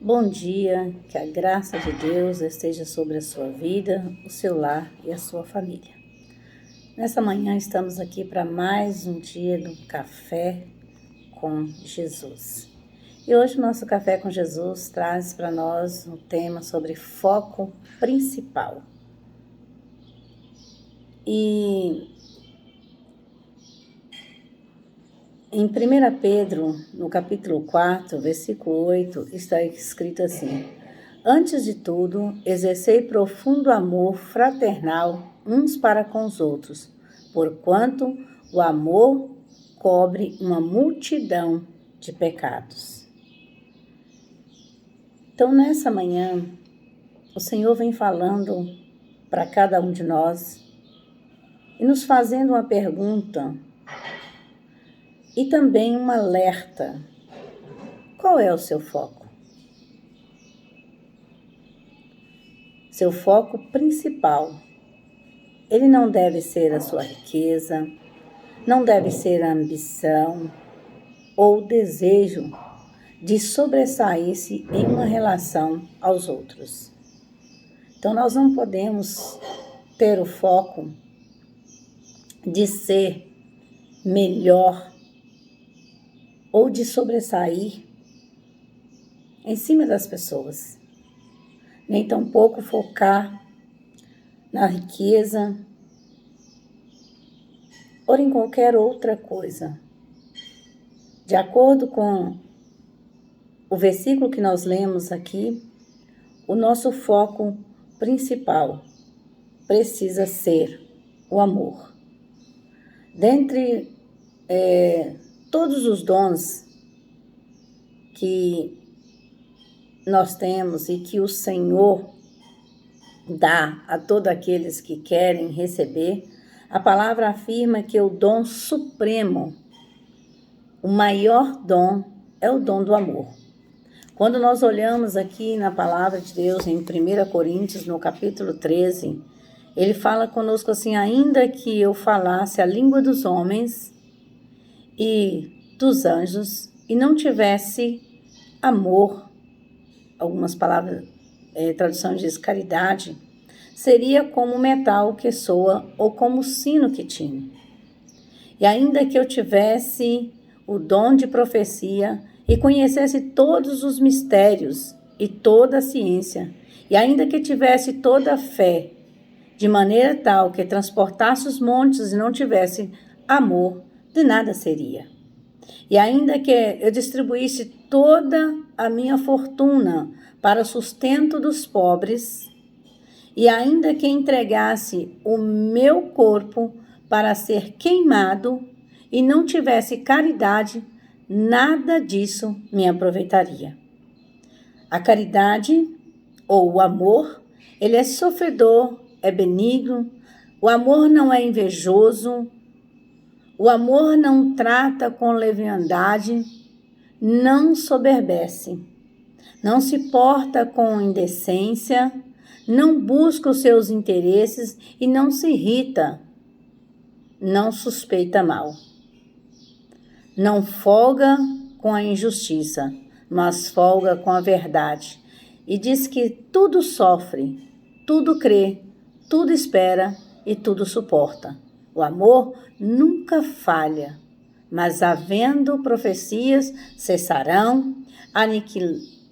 Bom dia, que a graça de Deus esteja sobre a sua vida, o seu lar e a sua família. Nessa manhã estamos aqui para mais um dia do Café com Jesus. E hoje o nosso Café com Jesus traz para nós um tema sobre foco principal. E em 1 Pedro, no capítulo 4, versículo 8, está escrito assim: Antes de tudo, exercei profundo amor fraternal uns para com os outros, porquanto o amor cobre uma multidão de pecados. Então, nessa manhã, o Senhor vem falando para cada um de nós e nos fazendo uma pergunta e também um alerta. Qual é o seu foco? Seu foco principal. Ele não deve ser a sua riqueza, não deve ser a ambição ou o desejo de sobressair-se em uma relação aos outros. Então, nós não podemos ter o foco de ser melhor ou de sobressair em cima das pessoas, nem tampouco focar na riqueza ou em qualquer outra coisa. De acordo com o versículo que nós lemos aqui, o nosso foco principal precisa ser o amor. Dentre todos os dons que nós temos e que o Senhor dá a todos aqueles que querem receber, a palavra afirma que o dom supremo, o maior dom, é o dom do amor. Quando nós olhamos aqui na palavra de Deus, em 1 Coríntios, no capítulo 13, ele fala conosco assim: ainda que eu falasse a língua dos homens e dos anjos e não tivesse amor, algumas palavras, tradução diz caridade, seria como metal que soa ou como sino que tine. E ainda que eu tivesse o dom de profecia e conhecesse todos os mistérios e toda a ciência, e ainda que tivesse toda a fé, de maneira tal que transportasse os montes e não tivesse amor, de nada seria. E ainda que eu distribuísse toda a minha fortuna para o sustento dos pobres, e ainda que entregasse o meu corpo para ser queimado e não tivesse caridade, nada disso me aproveitaria. A caridade, ou o amor, ele é sofredor, é benigno, o amor não é invejoso, o amor não trata com leviandade, não soberbece, não se porta com indecência, não busca os seus interesses e não se irrita, não suspeita mal. Não folga com a injustiça, mas folga com a verdade. E diz que tudo sofre, tudo crê, tudo espera e tudo suporta. O amor nunca falha, mas havendo profecias cessarão,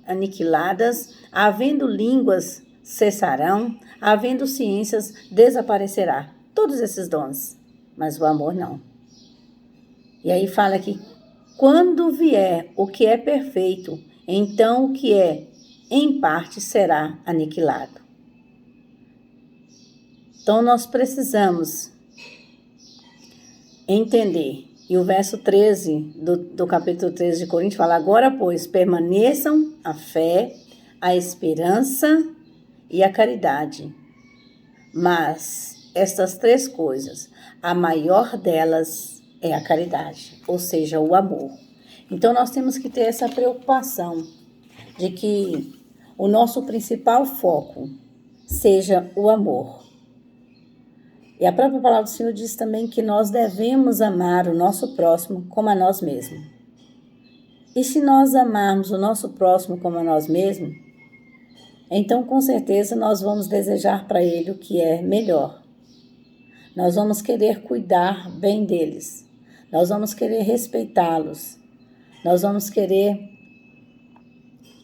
aniquiladas, havendo línguas cessarão, havendo ciências desaparecerá. Todos esses dons, mas o amor não. E aí fala que quando vier o que é perfeito, então o que é em parte será aniquilado. Então nós precisamos entender. E o verso 13 do capítulo 13 de Coríntios fala: agora, pois, permaneçam a fé, a esperança e a caridade. Mas estas três coisas, a maior delas é a caridade, ou seja, o amor. Então nós temos que ter essa preocupação de que o nosso principal foco seja o amor. E a própria palavra do Senhor diz também que nós devemos amar o nosso próximo como a nós mesmos. E se nós amarmos o nosso próximo como a nós mesmos, então com certeza nós vamos desejar para ele o que é melhor. Nós vamos querer cuidar bem deles. Nós vamos querer respeitá-los. Nós vamos querer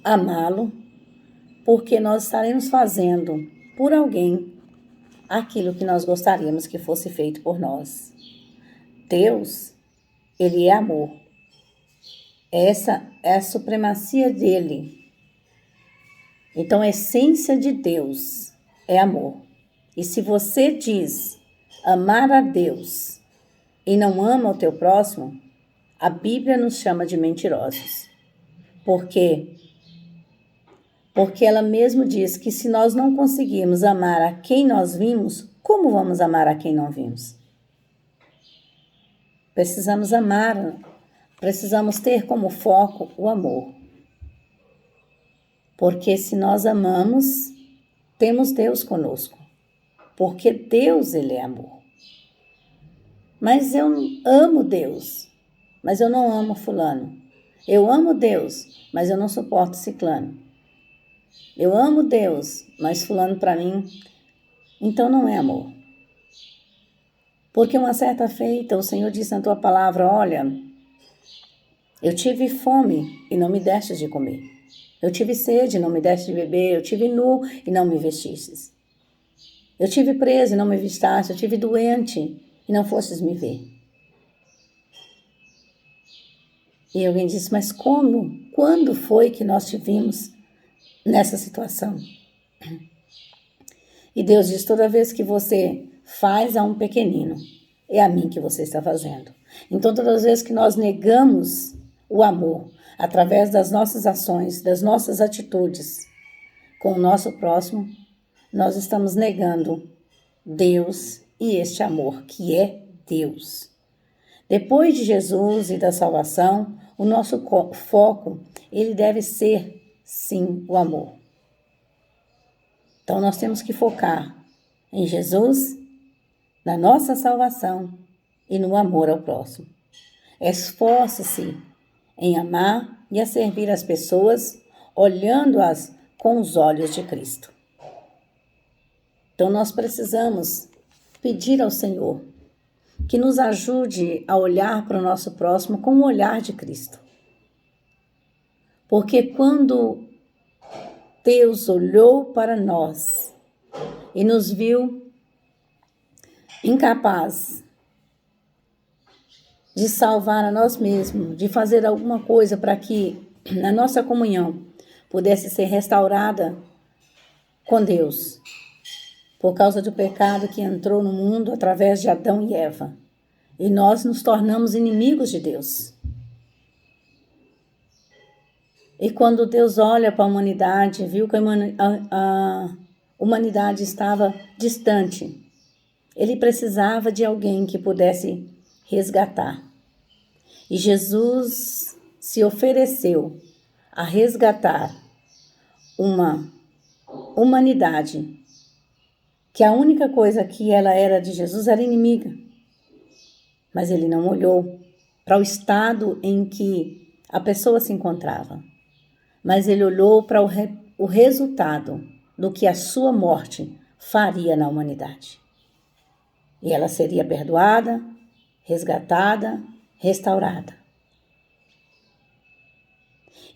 amá-lo, porque nós estaremos fazendo por alguém aquilo que nós gostaríamos que fosse feito por nós. Deus, ele é amor. Essa é a supremacia dele. Então, a essência de Deus é amor. E se você diz amar a Deus e não ama o teu próximo, a Bíblia nos chama de mentirosos. Por quê? Porque ela mesmo diz que se nós não conseguirmos amar a quem nós vimos, como vamos amar a quem não vimos? Precisamos amar, precisamos ter como foco o amor. Porque se nós amamos, temos Deus conosco. Porque Deus, ele é amor. Mas eu amo Deus, mas eu não amo fulano. Eu amo Deus, mas eu não suporto ciclano. Eu amo Deus, mas fulano para mim, então não é amor. Porque uma certa feita, o Senhor disse na tua palavra, olha, eu tive fome e não me destes de comer. Eu tive sede e não me deste de beber. Eu tive nu e não me vestistes. Eu tive preso e não me vistaste. Eu tive doente e não fostes me ver. E alguém disse, mas como? Quando foi que nós te vimos nessa situação? E Deus diz, toda vez que você faz a um pequenino, é a mim que você está fazendo. Então, todas as vezes que nós negamos o amor, através das nossas ações, das nossas atitudes com o nosso próximo, nós estamos negando Deus e este amor, que é Deus. Depois de Jesus e da salvação, o nosso foco, ele deve ser, sim, o amor. Então, nós temos que focar em Jesus, na nossa salvação e no amor ao próximo. Esforce-se em amar e a servir as pessoas, olhando-as com os olhos de Cristo. Então, nós precisamos pedir ao Senhor que nos ajude a olhar para o nosso próximo com o olhar de Cristo. Porque quando Deus olhou para nós e nos viu incapaz de salvar a nós mesmos, de fazer alguma coisa para que a nossa comunhão pudesse ser restaurada com Deus, por causa do pecado que entrou no mundo através de Adão e Eva, e nós nos tornamos inimigos de Deus. E quando Deus olha para a humanidade, viu que a humanidade estava distante, ele precisava de alguém que pudesse resgatar. E Jesus se ofereceu a resgatar uma humanidade que a única coisa que ela era de Jesus era inimiga. Mas ele não olhou para o estado em que a pessoa se encontrava. Mas ele olhou para o resultado do que a sua morte faria na humanidade. E ela seria perdoada, resgatada, restaurada.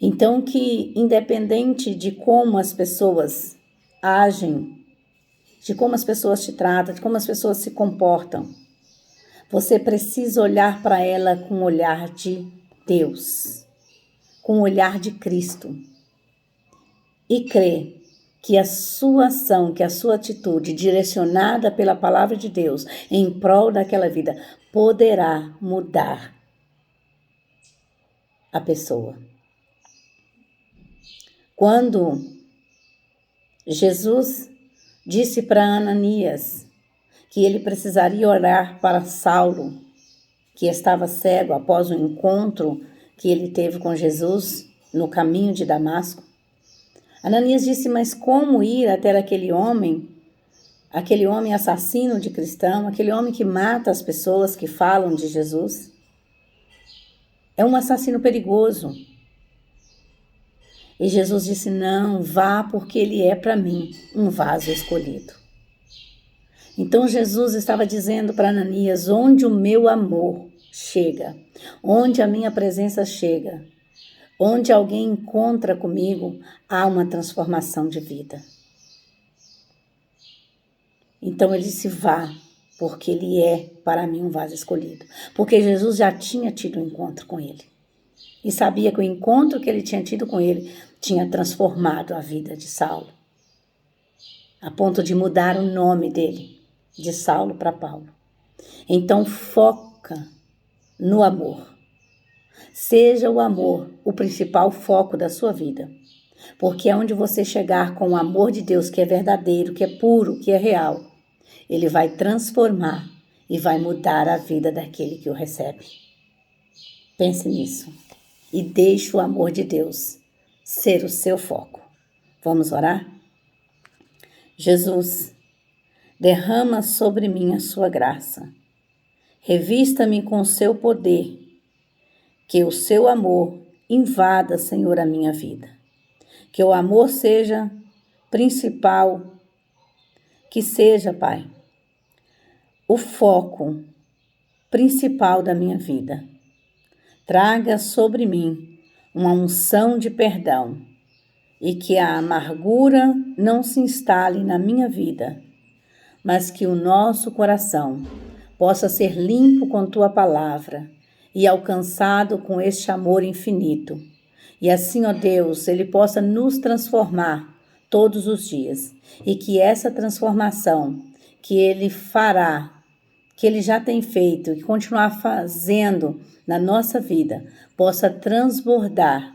Então que, independente de como as pessoas agem, de como as pessoas te tratam, de como as pessoas se comportam, você precisa olhar para ela com o olhar de Deus, com o olhar de Cristo, e crer que a sua ação, que a sua atitude direcionada pela palavra de Deus em prol daquela vida poderá mudar a pessoa. Quando Jesus disse para Ananias que ele precisaria orar para Saulo, que estava cego após o encontro que ele teve com Jesus no caminho de Damasco, Ananias disse, mas como ir até aquele homem assassino de cristão, aquele homem que mata as pessoas que falam de Jesus? É um assassino perigoso. E Jesus disse: não, vá, porque ele é para mim um vaso escolhido. Então Jesus estava dizendo para Ananias: onde o meu amor chega, onde a minha presença chega, onde alguém encontra comigo, há uma transformação de vida. Então ele disse: vá, porque ele é para mim um vaso escolhido. Porque Jesus já tinha tido um encontro com ele. E sabia que o encontro que ele tinha tido com ele tinha transformado a vida de Saulo, a ponto de mudar o nome dele, de Saulo para Paulo. Então foca no amor. Seja o amor o principal foco da sua vida. Porque é onde você chegar com o amor de Deus, que é verdadeiro, que é puro, que é real, ele vai transformar e vai mudar a vida daquele que o recebe. Pense nisso e deixe o amor de Deus ser o seu foco. Vamos orar? Jesus, derrama sobre mim a sua graça. Revista-me com o seu poder. Que o seu amor invada, Senhor, a minha vida. Que o amor seja principal, que seja, Pai, o foco principal da minha vida. Traga sobre mim uma unção de perdão e que a amargura não se instale na minha vida, mas que o nosso coração possa ser limpo com tua palavra e alcançado com este amor infinito. E assim, ó Deus, ele possa nos transformar todos os dias e que essa transformação que ele fará, que ele já tem feito e continuar fazendo na nossa vida, possa transbordar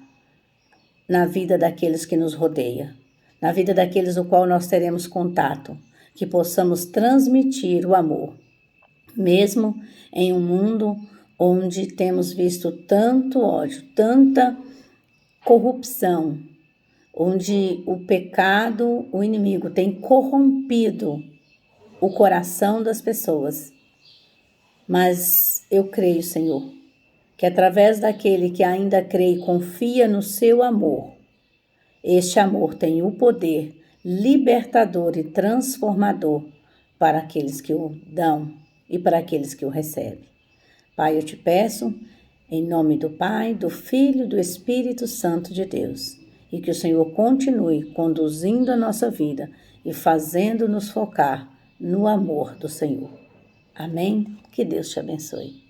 na vida daqueles que nos rodeiam, na vida daqueles no qual nós teremos contato, que possamos transmitir o amor, mesmo em um mundo onde temos visto tanto ódio, tanta corrupção, onde o pecado, o inimigo tem corrompido o coração das pessoas. Mas eu creio, Senhor, que através daquele que ainda crê e confia no seu amor, este amor tem o poder libertador e transformador para aqueles que o dão e para aqueles que o recebem. Pai, eu te peço, em nome do Pai, do Filho e do Espírito Santo de Deus, e que o Senhor continue conduzindo a nossa vida e fazendo-nos focar no amor do Senhor. Amém? Que Deus te abençoe.